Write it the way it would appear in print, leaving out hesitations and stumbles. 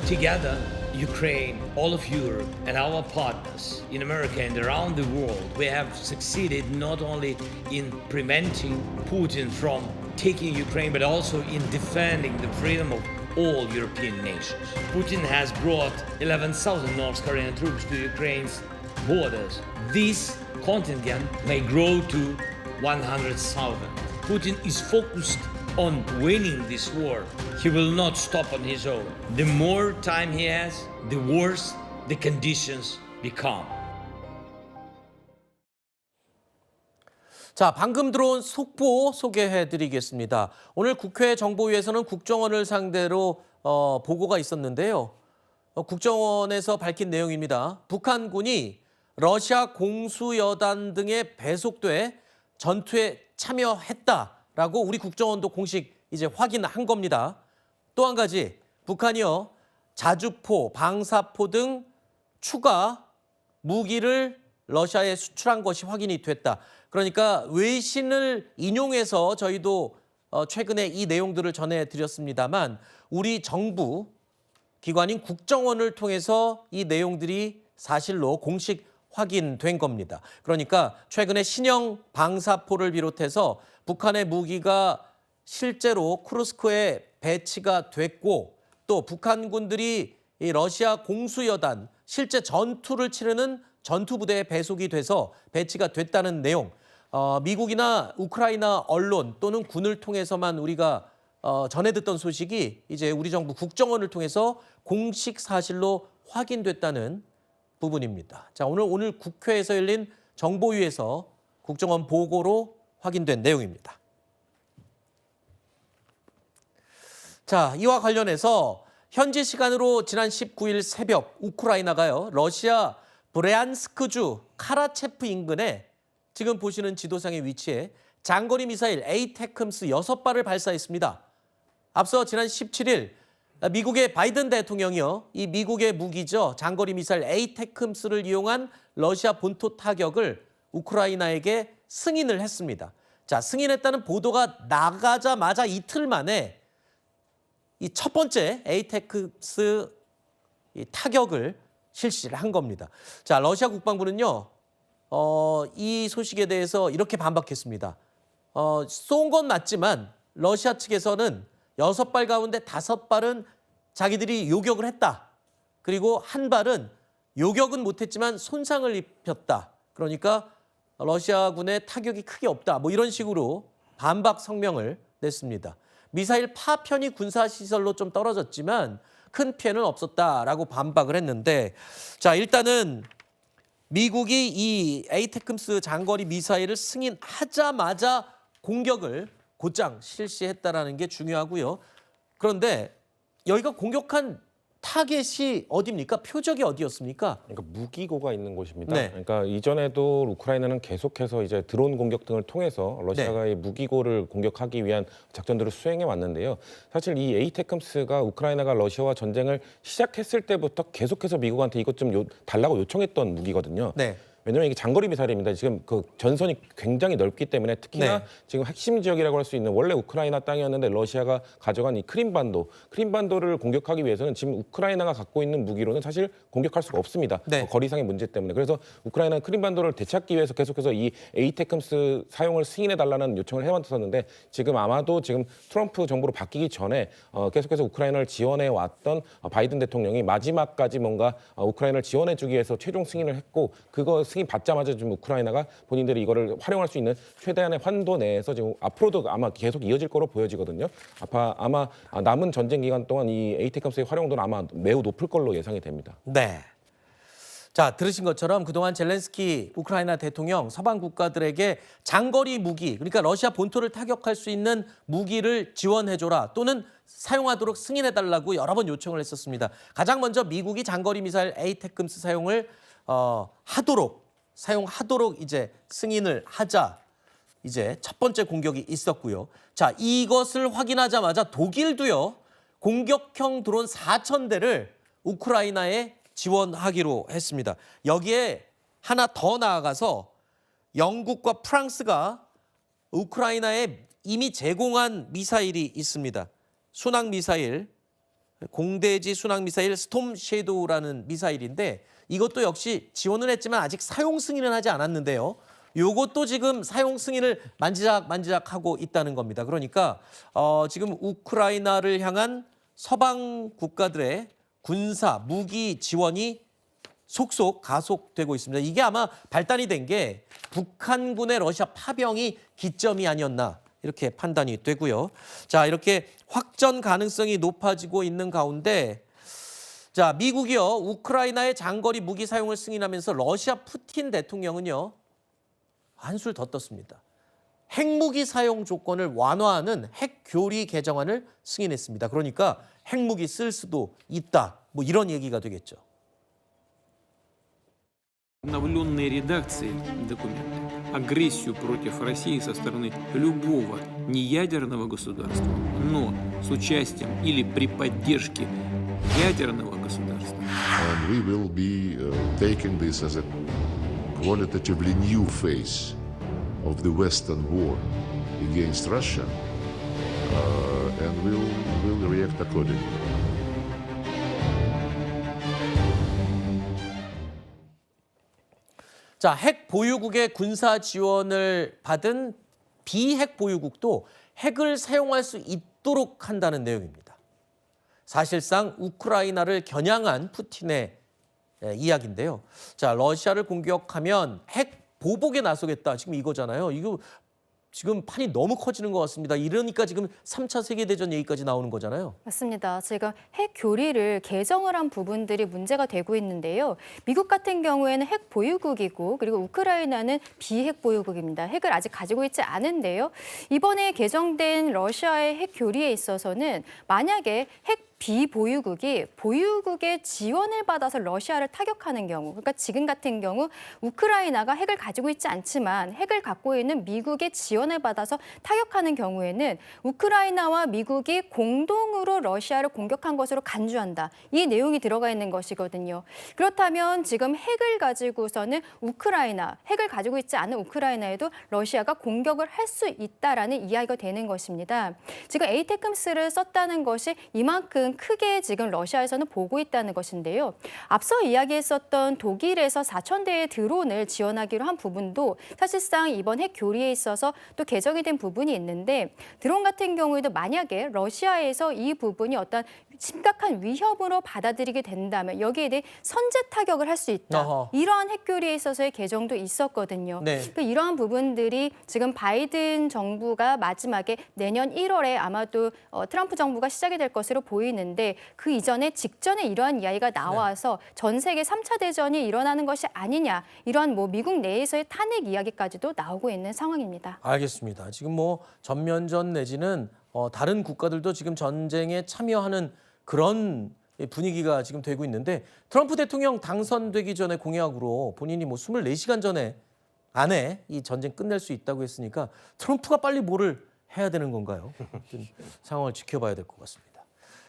Together, Ukraine, all of Europe, and our partners in America and around the world, we have succeeded not only in preventing Putin from taking Ukraine, but also in defending the freedom of all European nations. Putin has brought 11,000 North Korean troops to Ukraine's borders. This contingent may grow to 100,000. Putin is focused on winning this war. He will not stop on his own. The more time he has, the worse the conditions become. 자, 방금 들어온 속보 소개해드리겠습니다. 오늘 국회 정보위에서는 국정원을 상대로 보고가 있었는데요. 국정원에서 밝힌 내용입니다. 북한군이 러시아 공수여단 등에 배속돼 전투에 참여했다라고 우리 국정원도 공식 이제 확인한 겁니다. 또 한 가지, 북한이요, 자주포, 방사포 등 추가 무기를 러시아에 수출한 것이 확인이 됐다. 그러니까 외신을 인용해서 저희도 최근에 이 내용들을 전해드렸습니다만 우리 정부 기관인 국정원을 통해서 이 내용들이 사실로 공식 확인된 겁니다. 그러니까 최근에 신형 방사포를 비롯해서 북한의 무기가 실제로 쿠르스크에 배치가 됐고 또 북한군들이 이 러시아 공수여단 실제 전투를 치르는 전투부대에 배속이 돼서 배치가 됐다는 내용, 미국이나 우크라이나 언론 또는 군을 통해서만 우리가 전해 듣던 소식이 이제 우리 정부 국정원을 통해서 공식 사실로 확인됐다는 부분입니다. 자, 오늘 국회에서 열린 정보위에서 국정원 보고로 확인된 내용입니다. 자, 이와 관련해서 현지 시간으로 지난 19일 새벽 우크라이나가요, 러시아 브레안스크주 카라체프 인근에 지금 보시는 지도상의 위치에 장거리 미사일 에이테크럼스 6발을 발사했습니다. 앞서 지난 17일 미국의 바이든 대통령이요, 이 미국의 무기죠, 장거리 미사일 에이테크럼스를 이용한 러시아 본토 타격을 우크라이나에게 승인을 했습니다. 자, 승인했다는 보도가 나가자마자 이틀 만에 이 첫 번째 에이테크럼스 타격을 실시를 한 겁니다. 자, 러시아 국방부는요, 이 소식에 대해서 이렇게 반박했습니다. 쏜 건 맞지만 러시아 측에서는 6발 가운데 5발은 자기들이 요격을 했다. 그리고 한 발은 요격은 못했지만 손상을 입혔다. 그러니까 러시아군의 타격이 크게 없다. 뭐 이런 식으로 반박 성명을 냈습니다. 미사일 파편이 군사시설로 좀 떨어졌지만 큰 피해는 없었다라고 반박을 했는데, 자, 일단은 미국이 이 에이테크럼스 장거리 미사일을 승인하자마자 공격을 곧장 실시했다라는 게 중요하고요. 그런데 여기가 공격한 타겟이 어디입니까? 표적이 어디였습니까? 그러니까 무기고가 있는 곳입니다. 네. 그러니까 이전에도 우크라이나는 계속해서 이제 드론 공격 등을 통해서 러시아의 무기고를 공격하기 위한 작전들을 수행해 왔는데요. 사실 이 에이테크럼스가 우크라이나가 러시아와 전쟁을 시작했을 때부터 계속해서 미국한테 이것 좀 달라고 요청했던 무기거든요. 네. 왜냐하면 이게 장거리 미사일입니다. 지금 그 전선이 굉장히 넓기 때문에 특히나 네. 지금 핵심 지역이라고 할 수 있는 원래 우크라이나 땅이었는데 러시아가 가져간 이 크림반도를 공격하기 위해서는 지금 우크라이나가 갖고 있는 무기로는 사실 공격할 수가 없습니다. 네. 거리상의 문제 때문에. 그래서 우크라이나는 크림반도를 되찾기 위해서 계속해서 이 에이테크럼스 사용을 승인해달라는 요청을 해왔었는데 지금 아마도 지금 트럼프 정부로 바뀌기 전에 계속해서 우크라이나를 지원해 왔던 바이든 대통령이 마지막까지 뭔가 우크라이나를 지원해주기 위해서 최종 승인을 했고 그거 승인 받자마자 지금 우크라이나가 본인들이 이거를 활용할 수 있는 최대한의 환도 내에서 지금 앞으로도 아마 계속 이어질 거로 보여지거든요. 아마 남은 전쟁 기간 동안 이 에이테크럼스의 활용도는 아마 매우 높을 걸로 예상이 됩니다. 네. 자, 들으신 것처럼 그동안 젤렌스키 우크라이나 대통령 서방 국가들에게 장거리 무기, 그러니까 러시아 본토를 타격할 수 있는 무기를 지원해줘라 또는 사용하도록 승인해달라고 여러 번 요청을 했었습니다. 가장 먼저 미국이 장거리 미사일 에이테크럼스 사용을 사용하도록 이제 승인을 하자 이제 첫 번째 공격이 있었고요. 자, 이것을 확인하자마자 독일도요, 공격형 드론 4,000대를 우크라이나에 지원하기로 했습니다. 여기에 하나 더 나아가서 영국과 프랑스가 우크라이나에 이미 제공한 미사일이 있습니다. 순항 미사일 공대지 순항 미사일 스톰 섀도우라는 미사일인데 이것도 역시 지원을 했지만 아직 사용 승인은 하지 않았는데요. 요것도 지금 사용 승인을 만지작하고 있다는 겁니다. 그러니까 지금 우크라이나를 향한 서방 국가들의 군사, 무기 지원이 속속 가속되고 있습니다. 이게 아마 발단이 된 게 북한군의 러시아 파병이 기점이 아니었나 이렇게 판단이 되고요. 자, 이렇게 확전 가능성이 높아지고 있는 가운데 자, 미국이요. 우크라이나의 장거리 무기 사용을 승인하면서 러시아 푸틴 대통령은요. 한술 더 떴습니다. 핵무기 사용 조건을 완화하는 핵교리 개정안을 승인했습니다. 그러니까 핵무기 쓸 수도 있다. 뭐 이런 얘기가 되겠죠. Обновленные редакции документа агрессию против России со стороны любого неядерного государства, но с участием или при поддержке ядерного государства. And we will be taking this as a qualitatively new phase of the Western war against Russia, and we'll react accordingly. 자, 핵 보유국의 군사 지원을 받은 비핵 보유국도 핵을 사용할 수 있도록 한다는 내용입니다. 사실상 우크라이나를 겨냥한 푸틴의 이야기인데요. 자, 러시아를 공격하면 핵 보복에 나서겠다. 지금 이거잖아요. 이거 지금 판이 너무 커지는 것 같습니다. 이러니까 지금 3차 세계대전 얘기까지 나오는 거잖아요. 맞습니다. 지금 핵 교리를 개정을 한 부분들이 문제가 되고 있는데요. 미국 같은 경우에는 핵 보유국이고 그리고 우크라이나는 비핵 보유국입니다. 핵을 아직 가지고 있지 않은데요. 이번에 개정된 러시아의 핵 교리에 있어서는 만약에 핵 비보유국이 보유국의 지원을 받아서 러시아를 타격하는 경우, 그러니까 지금 같은 경우 우크라이나가 핵을 가지고 있지 않지만 핵을 갖고 있는 미국의 지원을 받아서 타격하는 경우에는 우크라이나와 미국이 공동으로 러시아를 공격한 것으로 간주한다. 이 내용이 들어가 있는 것이거든요. 그렇다면 지금 핵을 가지고서는 핵을 가지고 있지 않은 우크라이나에도 러시아가 공격을 할 수 있다라는 이야기가 되는 것입니다. 지금 에이테크스를 썼다는 것이 이만큼 크게 지금 러시아에서는 보고 있다는 것인데요. 앞서 이야기했었던 독일에서 4,000대의 드론을 지원하기로 한 부분도 사실상 이번 핵 교리에 있어서 또 개정이 된 부분이 있는데 드론 같은 경우에도 만약에 러시아에서 이 부분이 어떤 심각한 위협으로 받아들이게 된다면 여기에 대해 선제 타격을 할 수 있다. 어허. 이러한 핵 교리에 있어서의 개정도 있었거든요. 네. 그러니까 이러한 부분들이 지금 바이든 정부가 마지막에 내년 1월에 아마도 트럼프 정부가 시작이 될 것으로 보이는데 그 이전에 직전에 이러한 이야기가 나와서 전 세계 3차 대전이 일어나는 것이 아니냐 이러한 뭐 미국 내에서의 탄핵 이야기까지도 나오고 있는 상황입니다. 알겠습니다. 지금 뭐 전면전 내지는 다른 국가들도 지금 전쟁에 참여하는 그런 분위기가 지금 되고 있는데 트럼프 대통령 당선되기 전에 공약으로 본인이 뭐 24시간 안에 이 전쟁 끝낼 수 있다고 했으니까 트럼프가 빨리 뭐를 해야 되는 건가요? 상황을 지켜봐야 될 것 같습니다.